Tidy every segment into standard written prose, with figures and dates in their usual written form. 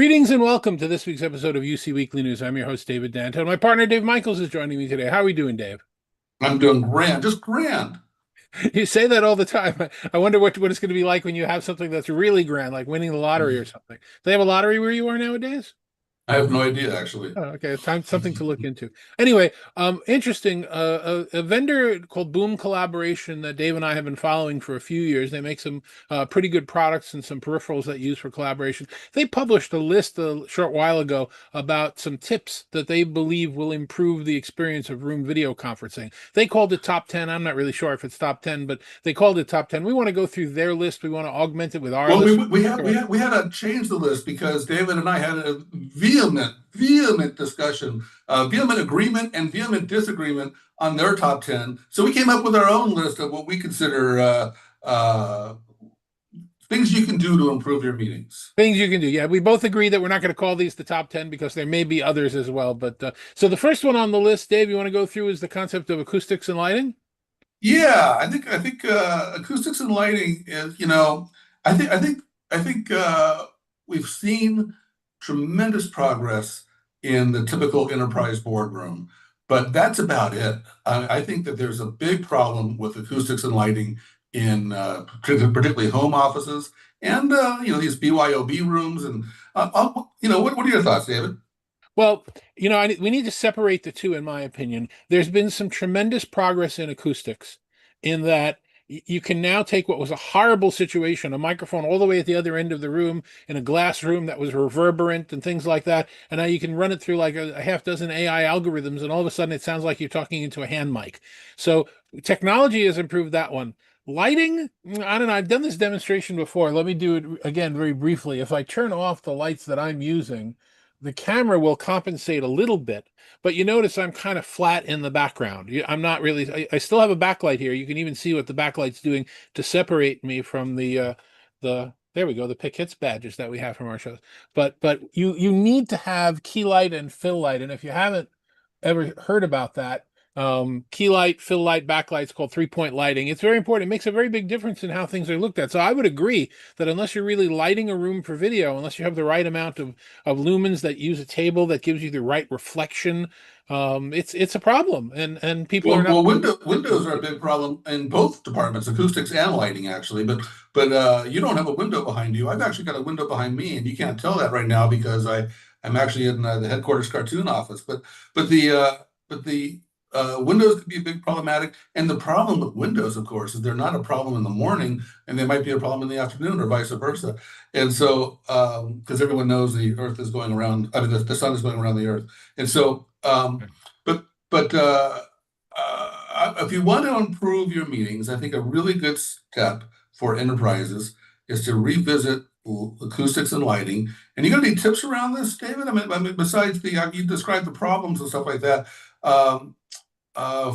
Greetings and welcome to this week's episode of UC Weekly News. I'm your host, David Danto. And my partner, Dave Michels, is joining me today. How are we doing, Dave? I'm doing grand, just grand. You say that all the time. I wonder what it's going to be like when you have something that's really grand, like winning the lottery or something. Do they have a lottery where you are nowadays? I have no idea, actually. Oh, okay, time something to look into. Anyway, interesting. A vendor called Boom Collaboration that Dave and I have been following for a few years. They make some pretty good products and some peripherals that use for collaboration. They published a list a short while ago about some tips that they believe will improve the experience of room video conferencing. They called it top 10. I'm not really sure if it's top 10, but they called it top 10. We want to go through their list. We want to augment it with our Well, list. we had to change the list because David and I had a vehement discussion, vehement agreement and vehement disagreement on their top 10. So we came up with our own list of what we consider things you can do to improve your meetings. Things you can do. Yeah, we both agree that we're not going to call these the top 10 because there may be others as well. But so the first one on the list, Dave, you want to go through is the concept of acoustics and lighting? Yeah, I think acoustics and lighting is, I think we've seen tremendous progress in the typical enterprise boardroom, but that's about it. I think that there's a big problem with acoustics and lighting in particularly home offices and these BYOB rooms and what are your thoughts, David? Well, we need to separate the two, in my opinion. There's been some tremendous progress in acoustics in that you can now take what was a horrible situation, a microphone all the way at the other end of the room in a glass room that was reverberant and things like that, and now you can run it through like a half dozen AI algorithms, and all of a sudden it sounds like you're talking into a hand mic. So technology has improved that one. Lighting, I don't know. I've done this demonstration before. Let me do it again very briefly. If I turn off the lights that I'm using, the camera will compensate a little bit, but you notice I'm kind of flat in the background. I'm not really, I still have a backlight here. You can even see what the backlight's doing to separate me from there we go, the pick hits badges that we have from our shows. But you need to have key light and fill light. And if you haven't ever heard about that, key light, fill light, backlights called 3-point lighting. It's very important. It makes a very big difference in how things are looked at. So I would agree that unless you're really lighting a room for video, unless you have the right amount of lumens that use a table that gives you the right reflection, it's a problem. And people are not. Well, windows are a big problem in both departments, acoustics and lighting, actually. But you don't have a window behind you. I've actually got a window behind me, and you can't tell that right now because I'm actually in the headquarters cartoon office. But the windows could be a big problematic, and the problem with windows, of course, is they're not a problem in the morning, and they might be a problem in the afternoon, or vice versa. And so, because everyone knows the Earth is going around, I mean, the sun is going around the Earth, and so, but if you want to improve your meetings, I think a really good step for enterprises is to revisit acoustics and lighting. And you got any tips around this, David? I mean, besides you described the problems and stuff like that. Um,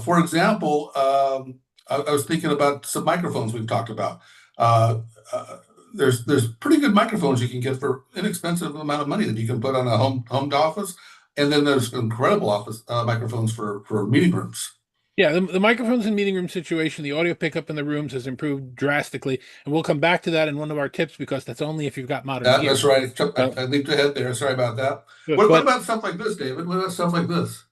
for example, I was thinking about some microphones we've talked about. Uh, there's pretty good microphones you can get for inexpensive amount of money that you can put on a home office, and then there's incredible office microphones for meeting rooms. Yeah, the microphones in meeting room situation, the audio pickup in the rooms has improved drastically, and we'll come back to that in one of our tips because that's only if you've got modern gear. That's right. Uh, I leaped ahead there. Sorry about that. What but about stuff like this, David? What about stuff like this?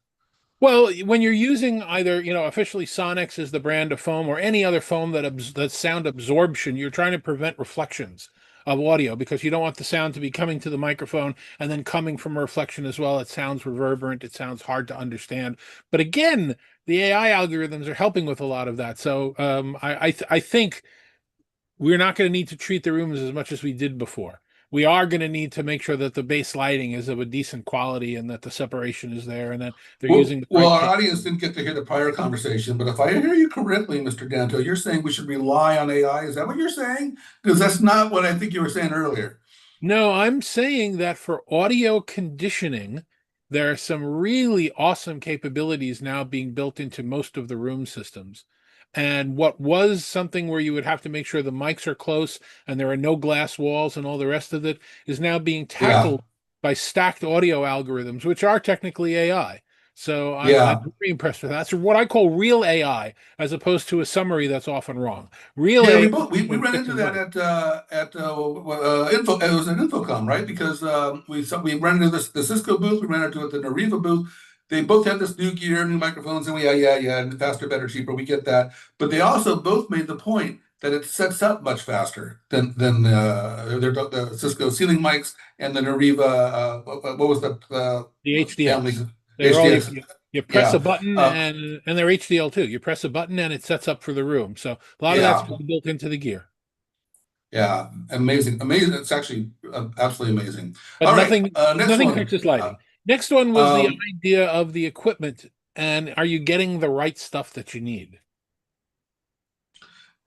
Well, when you're using either, officially Sonex is the brand of foam or any other foam that sound absorption, you're trying to prevent reflections of audio because you don't want the sound to be coming to the microphone and then coming from a reflection as well. It sounds reverberant. It sounds hard to understand. But again, the AI algorithms are helping with a lot of that. So I think we're not going to need to treat the rooms as much as we did before. We are going to need to make sure that the base lighting is of a decent quality and that the separation is there and that they're using the Well, right our tape. audience didn't get to hear the prior conversation, but if I hear you correctly, Mr. Danto, you're saying we should rely on AI. Is that what you're saying? Because that's not what I think you were saying earlier. No, I'm saying that for audio conditioning, there are some really awesome capabilities now being built into most of the room systems. And what was something where you would have to make sure the mics are close and there are no glass walls and all the rest of it is now being Yeah. tackled by stacked audio algorithms, which are technically AI. So I'm Yeah. very impressed with that. That's what I call real AI, as opposed to a summary that's often wrong. Real Yeah, AI we ran into fixes that life. at info. It was at Infocom, right? Because we ran into the Cisco booth, we ran into it at the Nariva booth. They both had this new gear, new microphones, and and faster, better, cheaper. We get that, but they also both made the point that it sets up much faster than the Cisco ceiling mics and the Nariva. What was the The family? HDX. They're all HDS. you press a Yeah, button uh, and they're HDL too. You press a button and it sets up for the room. So a lot of that's yeah. built into the gear. Yeah, amazing, amazing. It's actually absolutely amazing. But All right, next nothing one. touches lighting. Next one was the Um, idea of the equipment and are you getting the right stuff that you need?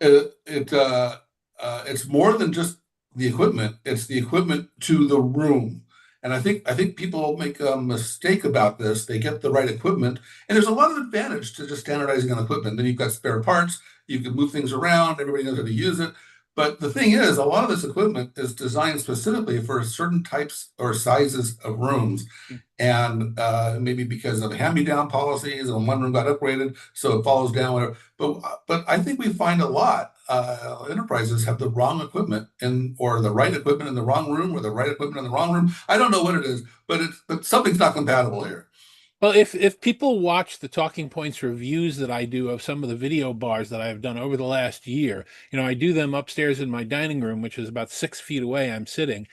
it's more than just the equipment. It's the equipment to the room. And I think people make a mistake about this. They get the right equipment, and there's a lot of advantage to just standardizing on equipment. Then you've got spare parts, you can move things around, everybody knows how to use it. But the thing is, a lot of this equipment is designed specifically for certain types or sizes of rooms. And maybe because of hand-me-down policies, and one room got upgraded, so it follows down. Whatever. But I think we find a lot enterprises have the wrong equipment and or the right equipment in the wrong room or the right equipment in the wrong room. I don't know what it is, but something's not compatible here. Well, if people watch the talking points reviews that I do of some of the video bars that I've done over the last year, I do them upstairs in my dining room, which is about 6 feet away. I'm sitting.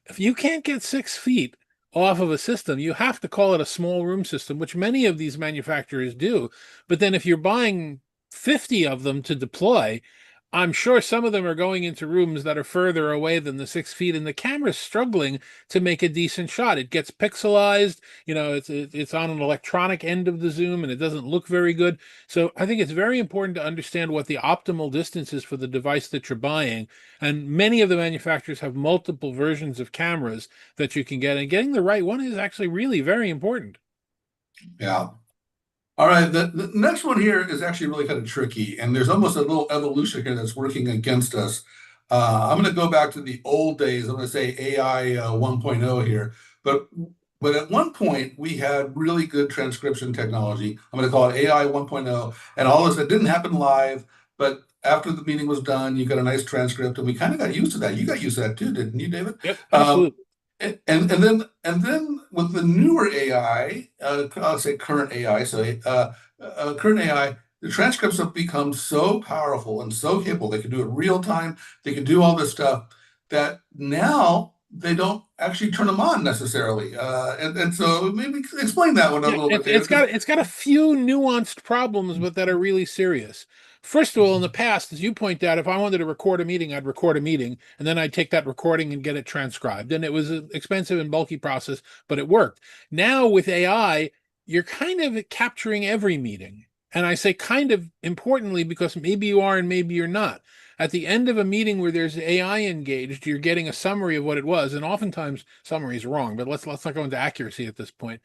If you can't get 6 feet off of a system, you have to call it a small room system, which many of these manufacturers do. But then if you're buying 50 of them to deploy, I'm sure some of them are going into rooms that are further away than the 6 feet, and the camera's struggling to make a decent shot. It gets pixelized, it's on an electronic end of the zoom, and it doesn't look very good. So I think it's very important to understand what the optimal distance is for the device that you're buying. And many of the manufacturers have multiple versions of cameras that you can get, and getting the right one is actually really very important. Yeah. All right, the next one here is actually really kind of tricky, and there's almost a little evolution here that's working against us. I'm going to go back to the old days. I'm going to say AI 1.0 here, but but at one point we had really good transcription technology. I'm going to call it AI 1.0, and all this, it didn't happen live, but after the meeting was done, you got a nice transcript, and we kind of got used to that. You got used to that too, didn't you, David? Yep, Um, absolutely. and then with the newer AI, I'll say current AI, current AI, the transcripts have become so powerful and so capable. They can do it real time. They can do all this stuff that now they don't actually turn them on necessarily. And so maybe explain that one a Yeah, little bit, it's David, because got a few nuanced problems, but that are really serious. First of all, in the past, as you point out, if I wanted to record a meeting, I'd record a meeting, and then I'd take that recording and get it transcribed. And it was an expensive and bulky process, but it worked. Now with AI, you're kind of capturing every meeting. And I say kind of importantly because maybe you are and maybe you're not. At the end of a meeting where there's AI engaged, you're getting a summary of what it was, and oftentimes summary is wrong. But let's not go into accuracy at this point.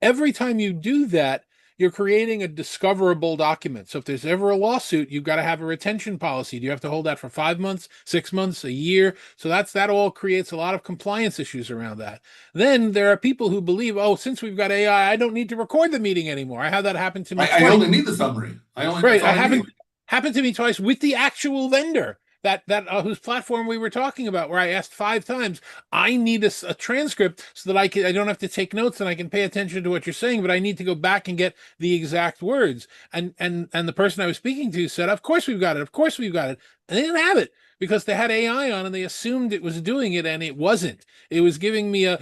Every time you do that, you're creating a discoverable document. So if there's ever a lawsuit, you've got to have a retention policy. Do you have to hold that for 5 months, 6 months, a year? So that all creates a lot of compliance issues around that. Then there are people who believe, oh, since we've got AI, I don't need to record the meeting anymore. I had that happen to me I twice. only need the summary. Right. That's I all I need. haven't happened to me twice with the actual vendor that whose platform we were talking about, where I asked 5 times, I need a transcript so that I don't have to take notes and I can pay attention to what you're saying, but I need to go back and get the exact words. And the person I was speaking to said, of course we've got it, of course we've got it. And they didn't have it because they had AI on and they assumed it was doing it and it wasn't. It was giving me a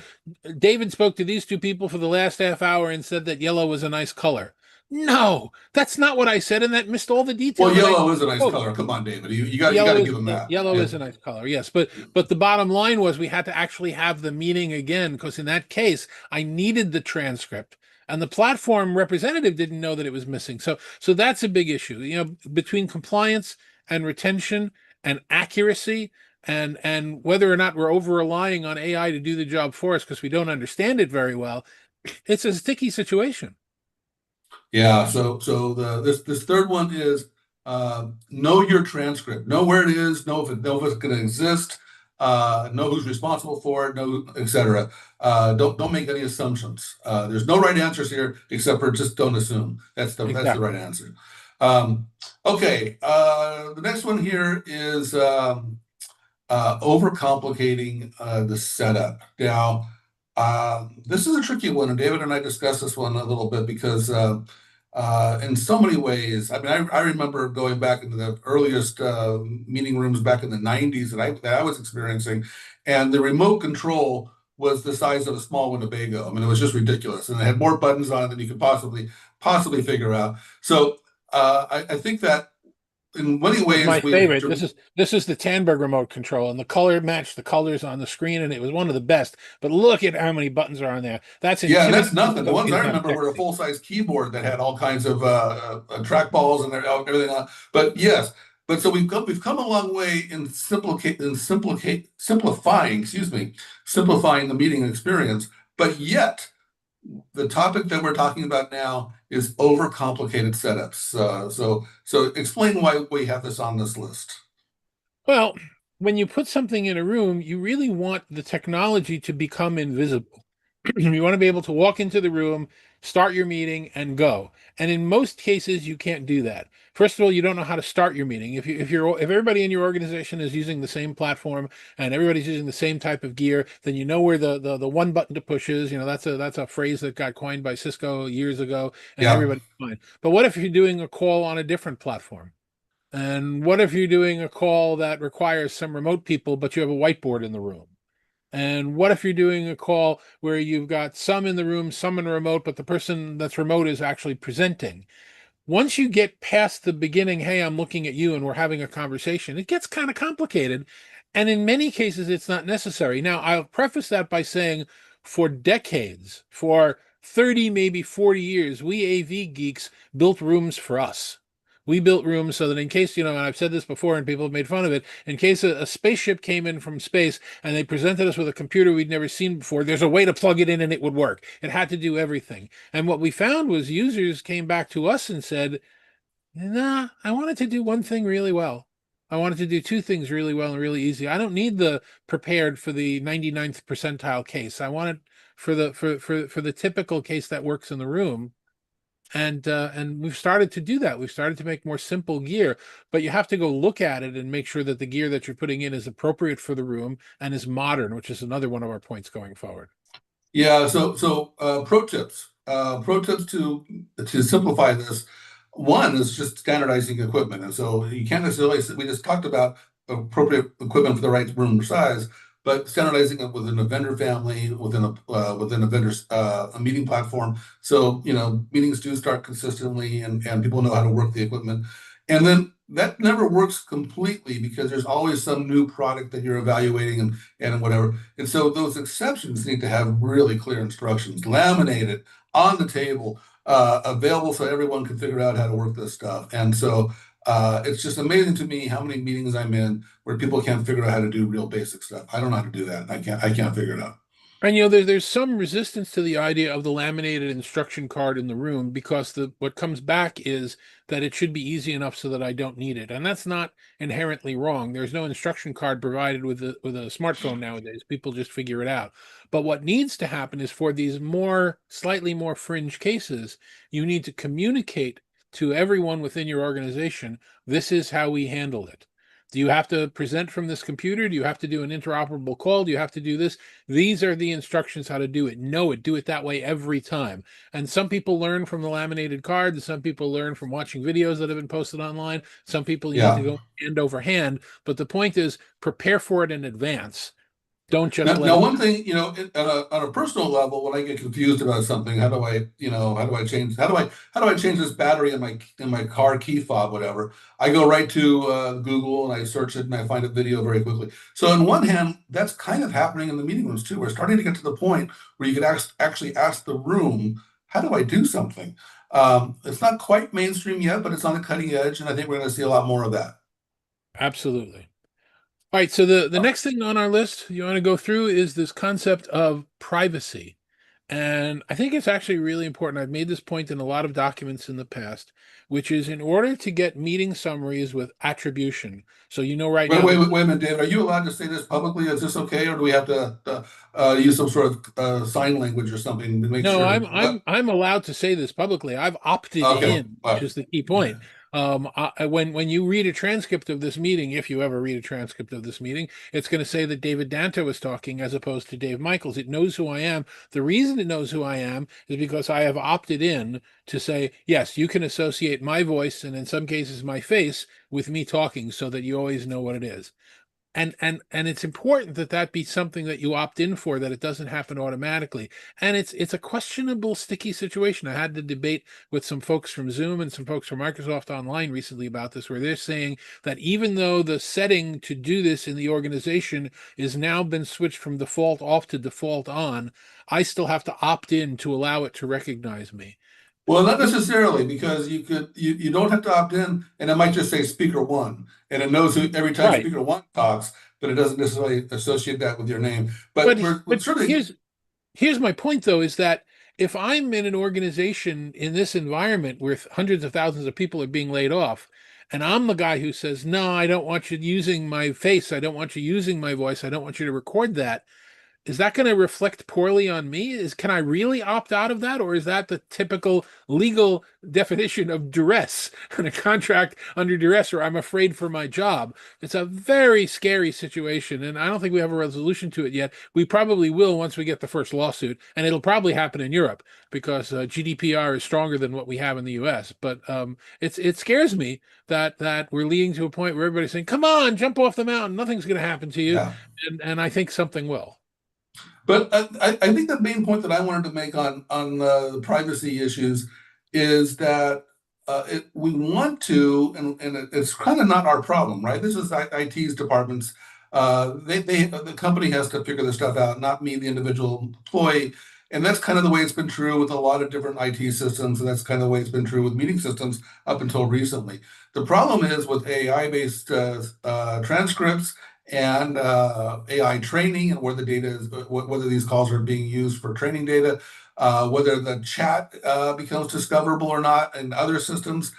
David spoke to these two people for the last half hour and said that yellow was a nice color. No, that's not what I said, and that missed all the detail Well, that I yellow is a nice spoke. color. Come on, David. You got to give them that. Yellow Yeah. is a nice color, yes, but the bottom line was we had to actually have the meeting again because in that case I needed the transcript, and the platform representative didn't know that it was missing. So that's a big issue. Between compliance and retention and accuracy and whether or not we're over relying on AI to do the job for us because we don't understand it very well, it's a sticky situation. Yeah, so this third one is know your transcript, know where it is, know if it's going to exist. know who's responsible for it, know, etc. Don't make any assumptions. There's no right answers here except for just don't assume. That's the right Exactly. answer. Um, okay, the next one here is overcomplicating the setup. Now, this is a tricky one, and David and I discussed this one a little bit because in so many ways, I mean, I remember going back into the earliest meeting rooms back in the 90s that I was experiencing, and the remote control was the size of a small Winnebago. I mean, it was just ridiculous, and it had more buttons on it than you could possibly figure out. So I think that in many Was my ways favorite. This is the Tandberg remote control, and the color matched the colors on the screen, and it was one of the best. But look at how many buttons are on there. That's Yeah, and that's intimidating to nothing. The ones somebody I who's not remember were a texting. full-size keyboard that had all kinds of trackballs and everything on. But yes, but so we've come a long way simplifying, excuse me, simplifying the meeting experience. But yet, the topic that we're talking about now is overcomplicated setups. So explain why we have this on this list. Well, when you put something in a room, you really want the technology to become invisible. You want to be able to walk into the room, start your meeting, and go. And in most cases, you can't do that. First of all, you don't know how to start your meeting. If everybody in your organization is using the same platform and everybody's using the same type of gear, then you know where the one button to push is. That's a phrase that got coined by Cisco years ago, and Yeah, everybody's fine. But what if you're doing a call on a different platform? And what if you're doing a call that requires some remote people, but you have a whiteboard in the room? And what if you're doing a call where you've got some in the room, some in remote, but the person that's remote is actually presenting? Once you get past the beginning, hey, I'm looking at you and we're having a conversation, it gets kind of complicated. And in many cases, it's not necessary. Now, I'll preface that by saying for decades, for 30, maybe 40 years, we AV geeks built rooms for us. We built rooms so that in case, and I've said this before and people have made fun of it, in case a spaceship came in from space and they presented us with a computer we'd never seen before, there's a way to plug it in and it would work. It had to do everything. And what we found was users came back to us and said, nah, I wanted to do one thing really well. I wanted to do two things really well and really easy. I don't need the prepared for the 99th percentile case. I want it for the typical case that works in the room. And we've started to do that. We've started to make more simple gear, but you have to go look at it and make sure that the gear that you're putting in is appropriate for the room and is modern, which is another one of our points going forward. yeah. So pro tips. Pro tips to simplify this. One is just standardizing equipment, and so you can't necessarily. We just talked about appropriate equipment for the right room size, but standardizing it within a vendor family, within a vendor's a meeting platform. So meetings do start consistently, and people know how to work the equipment. And then that never works completely because there's always some new product that you're evaluating and whatever. And so those exceptions need to have really clear instructions, laminated on the table, available so everyone can figure out how to work this stuff. And so it's just amazing to me how many meetings I'm in where people can't figure out how to do real basic stuff. I don't know how to do that. I can't figure it out. And there's some resistance to the idea of the laminated instruction card in the room because what comes back is that it should be easy enough so that I don't need it. And that's not inherently wrong. There's no instruction card provided with a smartphone nowadays. People just figure it out. But what needs to happen is for these slightly more fringe cases, you need to communicate to everyone within your organization, this is how we handle it. Do you have to present from this computer? Do you have to do an interoperable call? Do you have to do this? These are the instructions how to do it. Know it. Do it that way every time. And some people learn from the laminated cards. Some people learn from watching videos that have been posted online. Some people you need to Yeah. go hand over hand. But the point is, prepare for it in advance. Don't just let Now, it. one thing, on a personal level, when I get confused about something, how do I change this battery in my car key fob, whatever? I go right to Google and I search it and I find a video very quickly. So, on one hand, that's kind of happening in the meeting rooms too. We're starting to get to the point where you could actually ask the room, "How do I do something?" It's not quite mainstream yet, but it's on the cutting edge, and I think we're going to see a lot more of that. Absolutely. All right. So the next thing on our list you want to go through is this concept of privacy. And I think it's actually really important. I've made this point in a lot of documents in the past, which is in order to get meeting summaries with attribution. So you know right Wait, now wait, the wait, wait a minute, David. Are you allowed to say this publicly? Is this okay, or do we have to use some sort of sign language or something to make No, sure? I'm allowed to say this publicly. I've opted Okay, in, which is the key okay. point. When you read a transcript of this meeting, if you ever read a transcript of this meeting, it's going to say that David Danto is talking as opposed to Dave Michels. It knows who I am. The reason it knows who I am is because I have opted in to say, yes, you can associate my voice and in some cases my face with me talking so that you always know what it is. And it's important that that be something that you opt in for, that it doesn't happen automatically. And it's a questionable sticky situation. I had the debate with some folks from Zoom and some folks from Microsoft Online recently about this, where they're saying that even though the setting to do this in the organization is now been switched from default off to default on, I still have to opt in to allow it to recognize me. Well, not This necessarily, because you don't have to opt in, and it might just say speaker one, and it knows who every time right. speaker one talks, but it doesn't necessarily associate that with your name. But But we're but certainly, here's my point, though, is that if I'm in an organization in this environment where hundreds of thousands of people are being laid off, and I'm the guy who says, no, I don't want you using my face, I don't want you using my voice, I don't want you to record that, is that going to reflect poorly on me? Can I really opt out of that, or is that the typical legal definition of duress and a contract under duress, or I'm afraid for my job? It's a very scary situation, and I don't think we have a resolution to it yet. We probably will once we get the first lawsuit, and it'll probably happen in Europe because GDPR is stronger than what we have in the U.S. But it scares me that we're leading to a point where everybody's saying, "Come on, jump off the mountain. Nothing's going to happen to you," yeah. and I think something will. But I think the main point that I wanted to make on the privacy issues is that we want to, and it's kind of not our problem, right? This is IT's departments. The company has to figure this stuff out, not me, the individual employee. And that's kind of the way it's been true with a lot of different IT systems, and that's kind of the way it's been true with meeting systems up until recently. The problem is with AI-based transcripts and AI training, and where the data is, whether these calls are being used for training data, whether the chat becomes discoverable or not in other systems.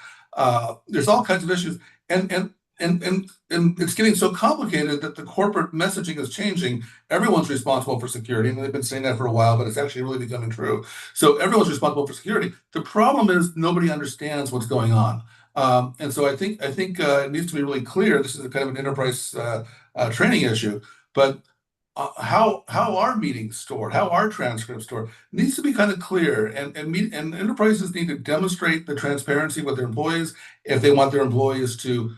There's all kinds of issues, and it's getting so complicated that the corporate messaging is changing. Everyone's responsible for security, and they've been saying that for a while, but it's actually really becoming true. So everyone's responsible for security. The problem is nobody understands what's going on. And so I think it needs to be really clear. This is a kind of an enterprise training issue, but how are meetings stored? How are transcripts stored? It needs to be kind of clear, and enterprises need to demonstrate the transparency with their employees if they want their employees to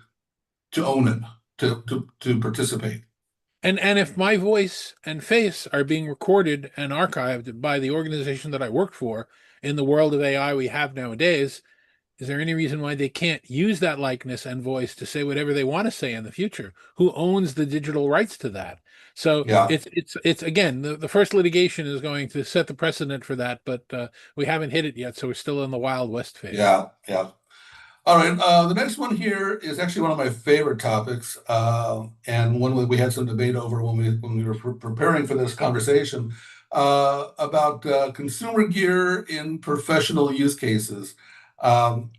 own it, to participate. And if my voice and face are being recorded and archived by the organization that I work for in the world of AI we have nowadays, is there any reason why they can't use that likeness and voice to say whatever they want to say in the future? Who owns the digital rights to that? So Yeah, it's again, the first litigation is going to set the precedent for that, but we haven't hit it yet, so we're still in the Wild West phase. yeah, yeah. All right. The next one here is actually one of my favorite topics, and one we had some debate over when we were preparing for this conversation about consumer gear in professional use cases. Um,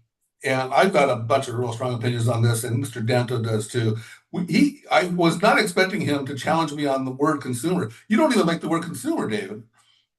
and I've got a bunch of real strong opinions on this, and Mr. Danto does too. I was not expecting him to challenge me on the word consumer. You don't even like the word consumer, David.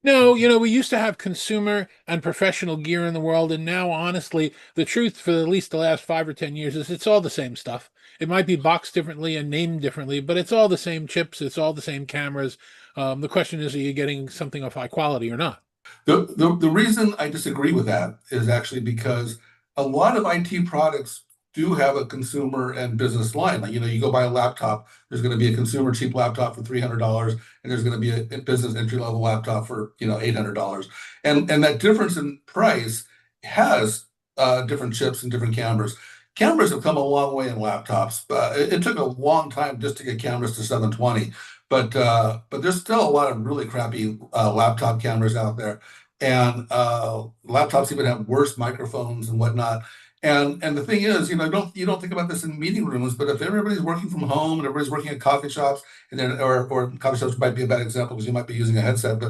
No, we used to have consumer and professional gear in the world, and now, honestly, the truth for at least the last 5 or 10 years is it's all the same stuff. It might be boxed differently and named differently, but it's all the same chips, it's all the same cameras. The question is, are you getting something of high quality or not? The reason I disagree with that is actually because a lot of IT products do have a consumer and business line. Like, you go buy a laptop, there's going to be a consumer cheap laptop for $300, and there's going to be a business entry level laptop for, $800. And that difference in price has different chips and different cameras. Cameras have come a long way in laptops. It took a long time just to get cameras to 720, but there's still a lot of really crappy laptop cameras out there, and laptops even have worse microphones and whatnot. And the thing is, you don't think about this in meeting rooms, but if everybody's working from home and everybody's working at coffee shops, and then or coffee shops might be a bad example because you might be using a headset,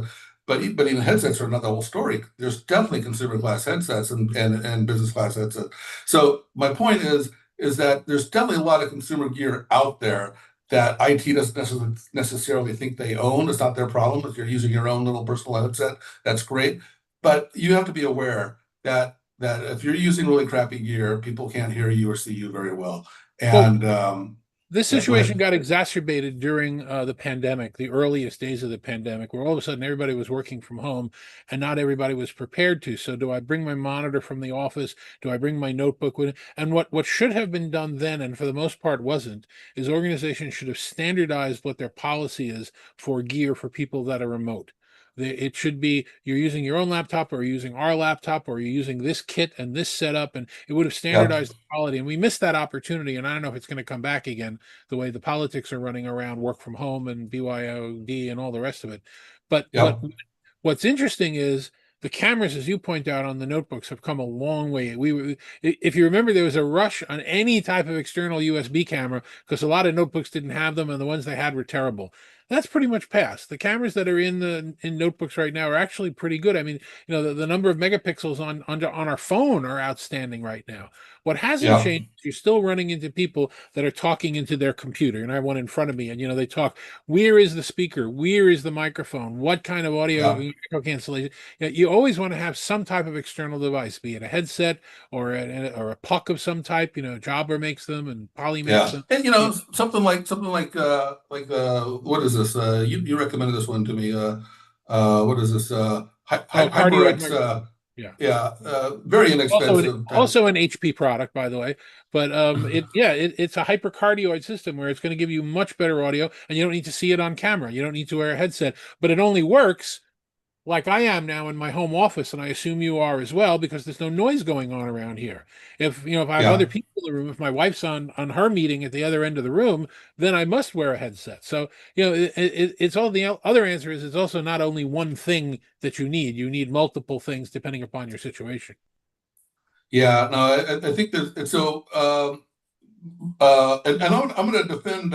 but even headsets are another whole story. There's definitely consumer class headsets and business class headsets. So my point is that there's definitely a lot of consumer gear out there that IT doesn't necessarily think they own. It's not their problem. If you're using your own little personal headset, that's great. But you have to be aware that if you're using really crappy gear, people can't hear you or see you very well. Well, And this yeah, go situation ahead. got exacerbated during the pandemic, the earliest days of the pandemic, where all of a sudden everybody was working from home and not everybody was prepared to. So, do I bring my monitor from the office? Do I bring my notebook with it? And what should have been done then, and for the most part wasn't, is organizations should have standardized what their policy is for gear for people that are remote. It should be you're using your own laptop or you're using our laptop or you're using this kit and this setup, and it would have Yep, standardized the quality. And we missed that opportunity. And I don't know if it's going to come back again the way the politics are running around work from home and BYOD and all the rest of it. But yep, what's interesting is the cameras, as you point out on the notebooks, have come a long way. If you remember, there was a rush on any type of external USB camera because a lot of notebooks didn't have them, and the ones they had were terrible. That's pretty much passed. The cameras that are in notebooks right now are actually pretty good. I mean, the number of megapixels on our phone are outstanding right now. What hasn't yep, changed, you're still running into people that are talking into their computer. And I have one in front of me, and they talk, where is the speaker? Where is the microphone? What kind of audio yep. cancellation? You always want to have some type of external device, be it a headset or a puck of some type. Jobber makes them and Poly makes Yeah, them. and You, what is this? You recommended this one to me. What is this? Cardioid HyperX. microphone. Yeah. Yeah, very Also an inexpensive. also an HP product, by the way. But it's a hypercardioid system where it's going to give you much better audio, and you don't need to see it on camera. You don't need to wear a headset, but it only works like I am now in my home office, and I assume you are as well, because there's no noise going on around here. If I have other Yeah, people in the room, if my wife's on her meeting at the other end of the room, then I must wear a headset. So it's all the other answer is it's also not only one thing that you need. You need multiple things depending upon your situation. yeah. No, I think that so. And I'm going to defend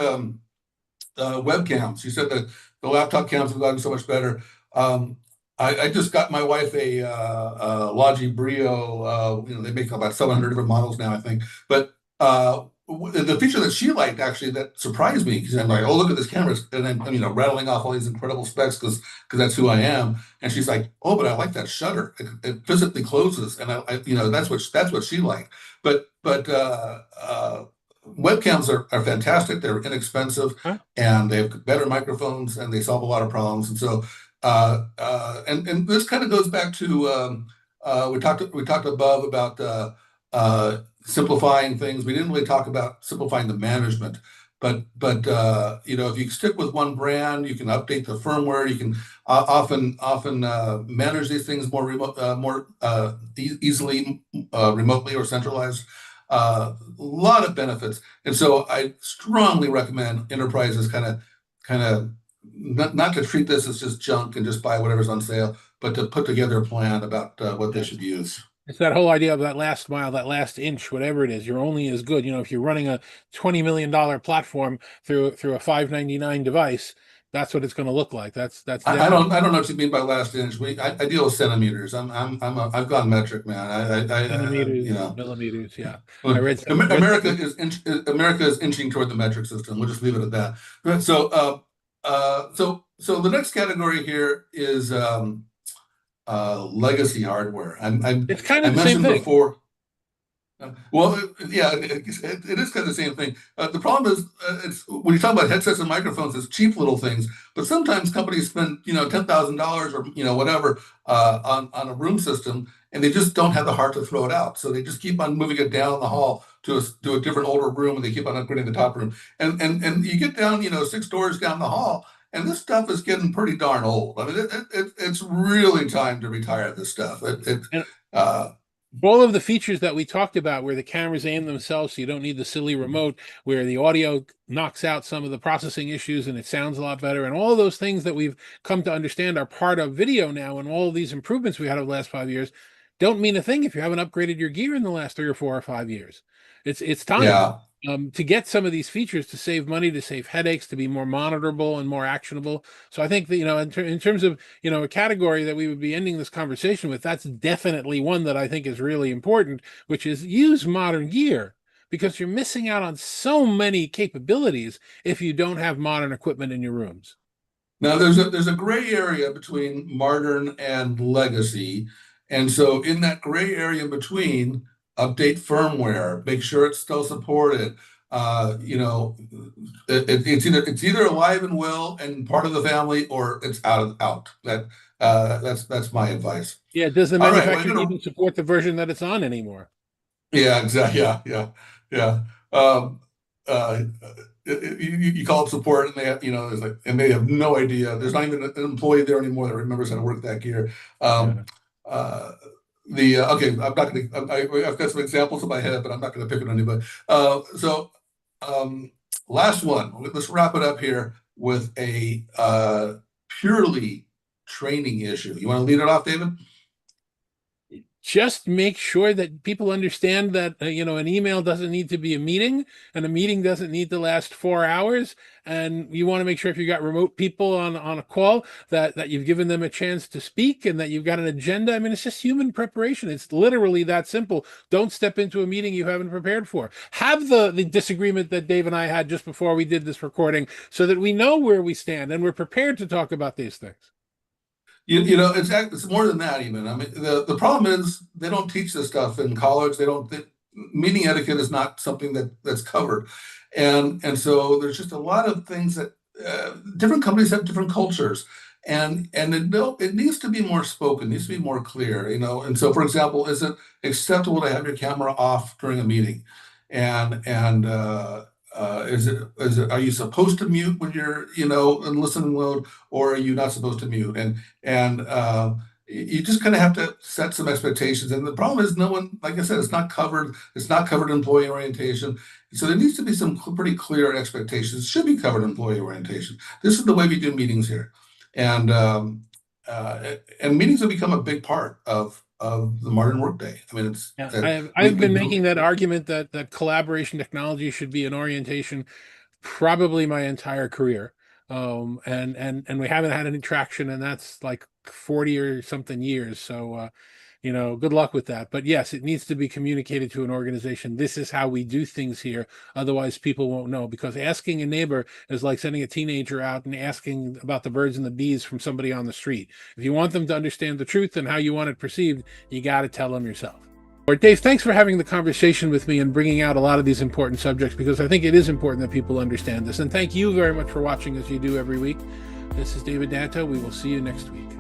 webcams. You said that the laptop cams have gotten so much better. Um, I just got my wife Logi Brio. They make about 700 different models now, I think. But the feature that she liked actually that surprised me because I'm like, oh, look at this camera, and then rattling off all these incredible specs because that's who I am. And she's like, oh, but I like that shutter. It physically closes, and that's what she liked. But webcams are fantastic. They're inexpensive Huh? and they have better microphones and they solve a lot of problems. And so, and this kind of goes back to we talked above about simplifying things. We didn't really talk about simplifying the management, but if you stick with one brand, you can update the firmware. You can often manage these things more easily remotely or centralized. A lot of benefits. And so I strongly recommend enterprises kind of not to treat this as just junk and just buy whatever's on sale, but to put together a plan about what they Yeah. should use. It's that whole idea of that last mile, that last inch, whatever it is. You're only as good. If you're running a $20 million platform through a 599 device, that's what it's going to look like. That's I definitely don't know what you mean by last inch. I deal with centimeters. I've gone metric, man. centimeters, millimeters. Yeah, I Well, read some. America is inching toward the metric system. We'll just leave it at that. So the next category here is legacy hardware. It's kind I of the same mentioned thing. before. Well, yeah, it is kind of the same thing. The problem is, it's when you talk about headsets and microphones, it's cheap little things. But sometimes companies spend, $10,000 or whatever on a room system, and they just don't have the heart to throw it out. So they just keep on moving it down the hall to a different older room, and they keep on upgrading the top room. And you get down, 6 doors down the hall, and this stuff is getting pretty darn old. I mean, it's really time to retire this stuff. And Uh, all of the features that we talked about, where the cameras aim themselves, so you don't need the silly remote, where the audio knocks out some of the processing issues and it sounds a lot better, and all of those things that we've come to understand are part of video now, and all of these improvements we had over the last 5 years, don't mean a thing if you haven't upgraded your gear in the last 3 or 4 or 5 years. It's time Yeah. to get some of these features to save money, to save headaches, to be more monitorable and more actionable. So I think that, in terms of, a category that we would be ending this conversation with, that's definitely one that I think is really important, which is use modern gear, because you're missing out on so many capabilities if you don't have modern equipment in your rooms. Now there's a gray area between modern and legacy, and so in that gray area in between, update firmware, make sure it's still supported. You know, it's either alive and well and part of the family, or it's out. That's my advice. Yeah, does the All right, well, manufacturer even support the version that it's on anymore? yeah, exactly. Yeah. Um, uh, you call up support, and they have, there's like, and they have no idea. There's not even an employee there anymore that remembers how to work that gear. Yeah. Um, uh, okay, I'm not going to. I've got some examples in my head, but I'm not going to pick on anybody. So, last one. Let's wrap it up here with a purely training issue. You want to lead it off, David? Just make sure that people understand that an email doesn't need to be a meeting, and a meeting doesn't need to last 4 hours. And you want to make sure, if you got remote people on a call, that you've given them a chance to speak, and that you've got an agenda. I mean, it's just human preparation. It's literally that simple. Don't step into a meeting you haven't prepared for. Have the disagreement that Dave and I had just before we did this recording, so that we know where we stand and we're prepared to talk about these things. It's more than that even. I mean, the problem is they don't teach this stuff in college. Meeting etiquette is not something that's covered, and so there's just a lot of things that different companies have different cultures, and it needs to be more spoken, needs to be more clear, And so, for example, is it acceptable to have your camera off during a meeting, and are you supposed to mute when you're in listening mode, or are you not supposed to mute? And you just kind of have to set some expectations. And the problem is, no one, like I said, it's not covered. It's not covered in employee orientation. So there needs to be some pretty clear expectations. It should be covered in employee orientation. This is the way we do meetings here, and and meetings have become a big part of the modern workday. I mean, it's Yeah, that I've been making that argument that collaboration technology should be an orientation probably my entire career. And we haven't had any traction, and that's like 40 or something years. So good luck with that. But yes, it needs to be communicated to an organization. This is how we do things here. Otherwise, people won't know, because asking a neighbor is like sending a teenager out and asking about the birds and the bees from somebody on the street. If you want them to understand the truth and how you want it perceived, you got to tell them yourself. Or Dave, thanks for having the conversation with me and bringing out a lot of these important subjects, because I think it is important that people understand this. And thank you very much for watching, as you do every week. This is David Danto. We will see you next week.